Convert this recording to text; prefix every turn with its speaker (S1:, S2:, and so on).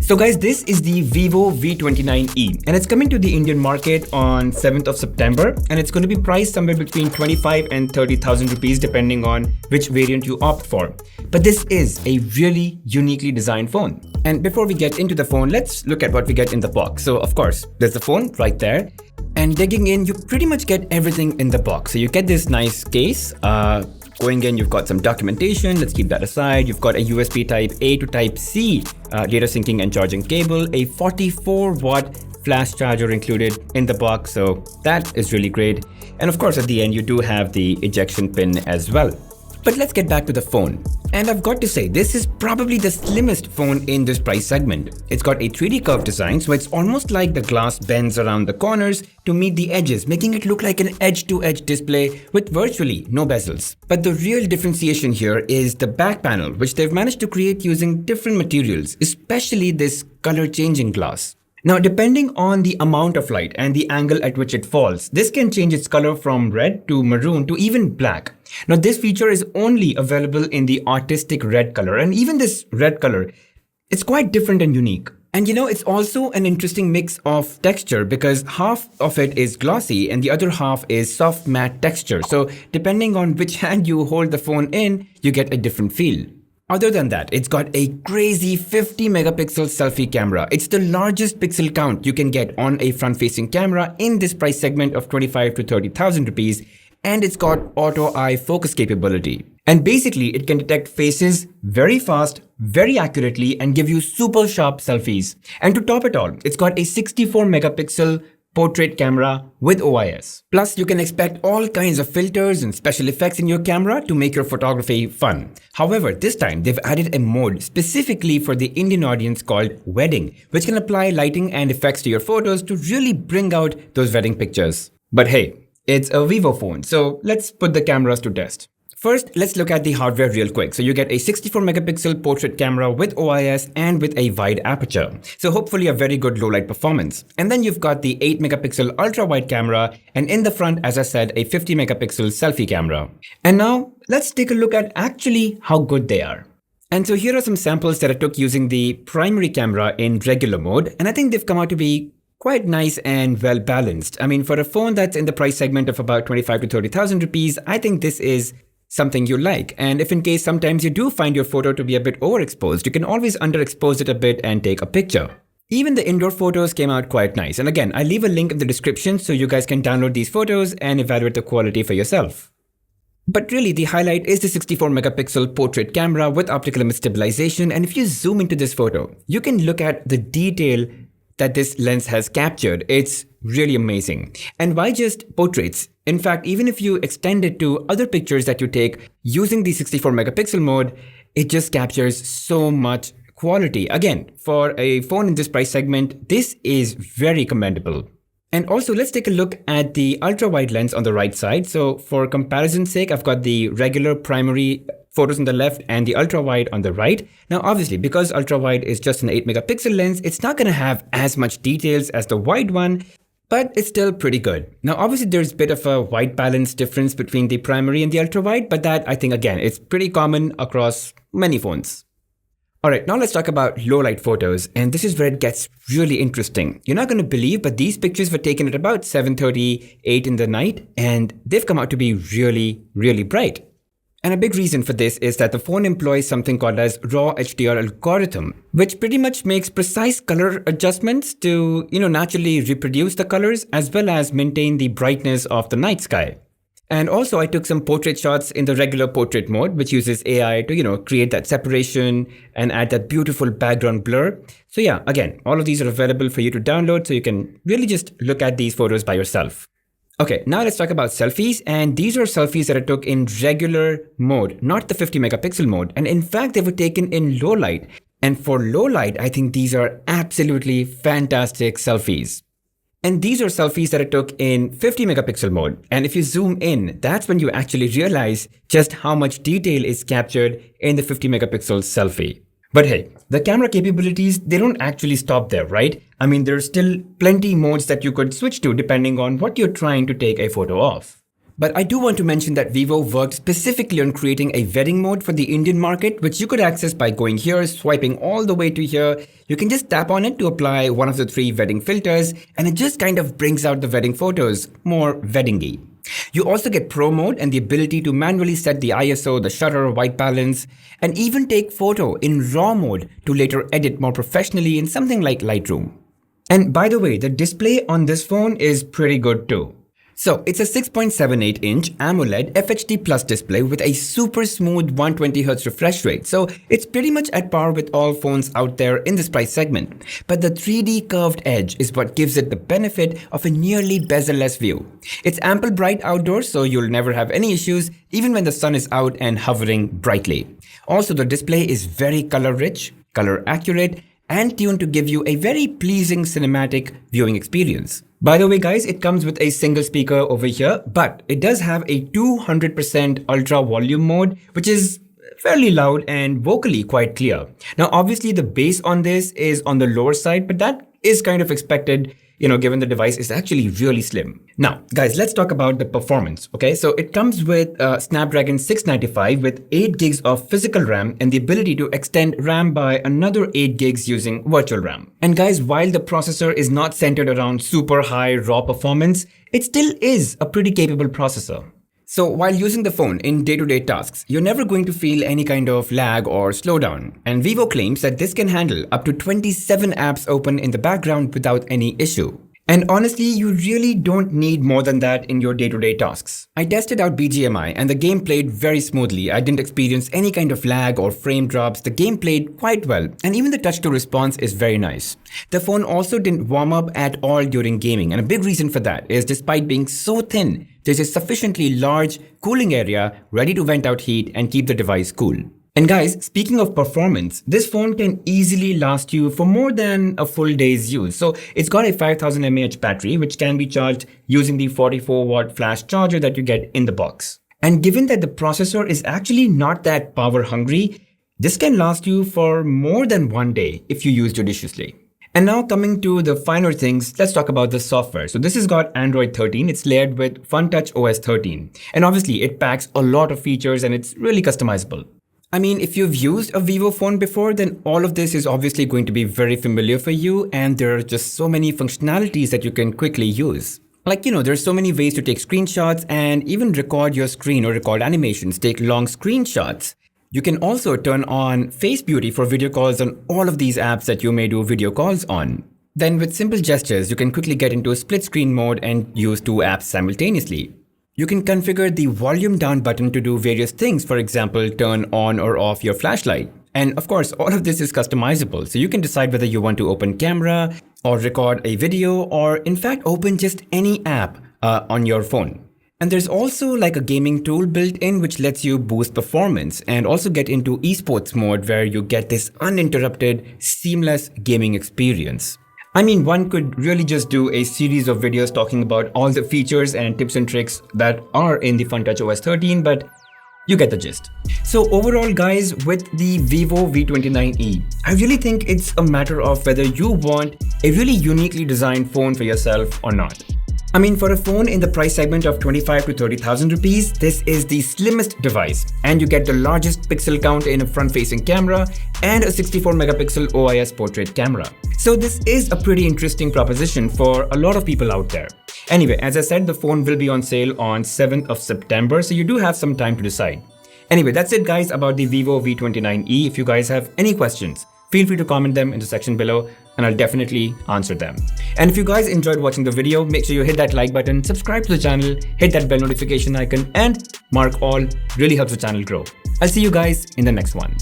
S1: So guys, this is the Vivo V29e and it's coming to the Indian market on 7th of September and it's going to be priced somewhere between 25 and 30,000 rupees depending on which variant you opt for. But this is a really uniquely designed phone. And before we get into the phone, let's look at what we get in the box. So of course, there's the phone right there. And digging in, you pretty much get everything in the box. So you get this nice case. Going in, you've got some documentation. Let's keep that aside. You've got a USB Type A to Type C data syncing and charging cable, a 44-watt flash charger included in the box. So that is really great. And of course, at the end, you do have the ejection pin as well. But let's get back to the phone. And I've got to say, this is probably the slimmest phone in this price segment. It's got a 3D curve design, so it's almost like the glass bends around the corners to meet the edges, making it look like an edge-to-edge display with virtually no bezels. But the real differentiation here is the back panel, which they've managed to create using different materials, especially this color-changing glass. Now, depending on the amount of light and the angle at which it falls, this can change its color from red to maroon to even black. Now, this feature is only available in the artistic red color, and even this red color, it's quite different and unique. And it's also an interesting mix of texture because half of it is glossy and the other half is soft matte texture. So depending on which hand you hold the phone in, you get a different feel. Other than that, it's got a crazy 50 megapixel selfie camera. It's the largest pixel count you can get on a front-facing camera in this price segment of 25 to 30,000 rupees. And it's got auto eye focus capability. And basically, it can detect faces very fast, very accurately, and give you super sharp selfies. And to top it all, it's got a 64 megapixel portrait camera with OIS. Plus, you can expect all kinds of filters and special effects in your camera to make your photography fun. However, this time they've added a mode specifically for the Indian audience called Wedding, which can apply lighting and effects to your photos to really bring out those wedding pictures. But hey, it's a Vivo phone, so let's put the cameras to test. First, let's look at the hardware real quick. So you get a 64 megapixel portrait camera with OIS and with a wide aperture. So hopefully a very good low light performance. And then you've got the 8 megapixel ultra wide camera and in the front, as I said, a 50 megapixel selfie camera. And now let's take a look at actually how good they are. And so here are some samples that I took using the primary camera in regular mode. And I think they've come out to be quite nice and well balanced. I mean, for a phone that's in the price segment of about 25 to 30,000 rupees, I think this is something you like. And if in case sometimes you do find your photo to be a bit overexposed, you can always underexpose it a bit and take a picture. Even the indoor photos came out quite nice. And again, I'll leave a link in the description so you guys can download these photos and evaluate the quality for yourself. But really, the highlight is the 64 megapixel portrait camera with optical image stabilization. And if you zoom into this photo, you can look at the detail that this lens has captured. It's really amazing. And why just portraits? In fact, even if you extend it to other pictures that you take using the 64 megapixel mode, it just captures so much quality. Again, for a phone in this price segment, this is very commendable. And also, let's take a look at the ultra wide lens on the right side. So for comparison's sake, I've got the regular primary photos on the left and the ultra wide on the right. Now, obviously, because ultra wide is just an 8 megapixel lens, it's not going to have as much details as the wide one, but it's still pretty good. Now, obviously, there's a bit of a white balance difference between the primary and the ultra wide, but that I think, again, it's pretty common across many phones. All right, now let's talk about low light photos. And this is where it gets really interesting. You're not going to believe, but these pictures were taken at about 7:38 in the night, and they've come out to be really, really bright. And a big reason for this is that the phone employs something called as raw HDR algorithm, which pretty much makes precise color adjustments to, naturally reproduce the colors as well as maintain the brightness of the night sky. And also I took some portrait shots in the regular portrait mode, which uses AI to, create that separation and add that beautiful background blur. So yeah, again, all of these are available for you to download so you can really just look at these photos by yourself. Okay, now let's talk about selfies, and these are selfies that I took in regular mode, not the 50 megapixel mode. And in fact, they were taken in low light. And for low light, I think these are absolutely fantastic selfies. And these are selfies that I took in 50 megapixel mode. And if you zoom in, that's when you actually realize just how much detail is captured in the 50 megapixel selfie. But hey, the camera capabilities, they don't actually stop there, right? I mean, there's still plenty modes that you could switch to depending on what you're trying to take a photo of. But I do want to mention that Vivo worked specifically on creating a wedding mode for the Indian market, which you could access by going here, swiping all the way to here. You can just tap on it to apply one of the 3 wedding filters, and it just kind of brings out the wedding photos more weddingy. You also get Pro mode and the ability to manually set the ISO, the shutter, white balance, and even take photo in RAW mode to later edit more professionally in something like Lightroom. And by the way, the display on this phone is pretty good too. So it's a 6.78-inch AMOLED FHD Plus display with a super smooth 120Hz refresh rate. So it's pretty much at par with all phones out there in this price segment. But the 3D curved edge is what gives it the benefit of a nearly bezel-less view. It's ample bright outdoors, so you'll never have any issues even when the sun is out and hovering brightly. Also, the display is very color rich, color accurate, and tuned to give you a very pleasing cinematic viewing experience. By the way guys, it comes with a single speaker over here, but it does have a 200% ultra volume mode, which is fairly loud and vocally quite clear. Now obviously the bass on this is on the lower side, but that is kind of expected, given the device is actually really slim. Now, guys, let's talk about the performance, okay? So it comes with Snapdragon 695 with 8 gigs of physical RAM and the ability to extend RAM by another 8 gigs using virtual RAM. And guys, while the processor is not centered around super high raw performance, it still is a pretty capable processor. So while using the phone in day-to-day tasks, you're never going to feel any kind of lag or slowdown. And Vivo claims that this can handle up to 27 apps open in the background without any issue. And honestly, you really don't need more than that in your day-to-day tasks. I tested out BGMI and the game played very smoothly. I didn't experience any kind of lag or frame drops. The game played quite well, and even the touch to response is very nice. The phone also didn't warm up at all during gaming, and a big reason for that is despite being so thin, there's a sufficiently large cooling area ready to vent out heat and keep the device cool. And guys, speaking of performance, this phone can easily last you for more than a full day's use. So it's got a 5000 mAh battery, which can be charged using the 44-watt flash charger that you get in the box. And given that the processor is actually not that power hungry, this can last you for more than one day if you use judiciously. And now coming to the finer things, let's talk about the software. So this has got Android 13, it's layered with Funtouch OS 13. And obviously it packs a lot of features and it's really customizable. I mean, if you've used a Vivo phone before, then all of this is obviously going to be very familiar for you, and there are just so many functionalities that you can quickly use. Like, there's so many ways to take screenshots and even record your screen or record animations, take long screenshots. You can also turn on Face Beauty for video calls on all of these apps that you may do video calls on. Then with simple gestures, you can quickly get into split screen mode and use 2 apps simultaneously. You can configure the volume down button to do various things, for example, turn on or off your flashlight. And of course, all of this is customizable, so you can decide whether you want to open camera or record a video or in fact open just any app on your phone. And there's also like a gaming tool built in which lets you boost performance and also get into esports mode where you get this uninterrupted, seamless gaming experience. I mean, one could really just do a series of videos talking about all the features and tips and tricks that are in the Funtouch OS 13, but you get the gist. So overall guys, with the Vivo V29e, I really think it's a matter of whether you want a really uniquely designed phone for yourself or not. I mean, for a phone in the price segment of 25 to 30,000 rupees, this is the slimmest device, and you get the largest pixel count in a front-facing camera and a 64 megapixel OIS portrait camera. So this is a pretty interesting proposition for a lot of people out there. Anyway, as I said, the phone will be on sale on 7th of September, so you do have some time to decide. Anyway, that's it guys about the Vivo V29e. If you guys have any questions, feel free to comment them in the section below and I'll definitely answer them. And if you guys enjoyed watching the video, make sure you hit that like button, subscribe to the channel, hit that bell notification icon and mark all. Really helps the channel grow. I'll see you guys in the next one.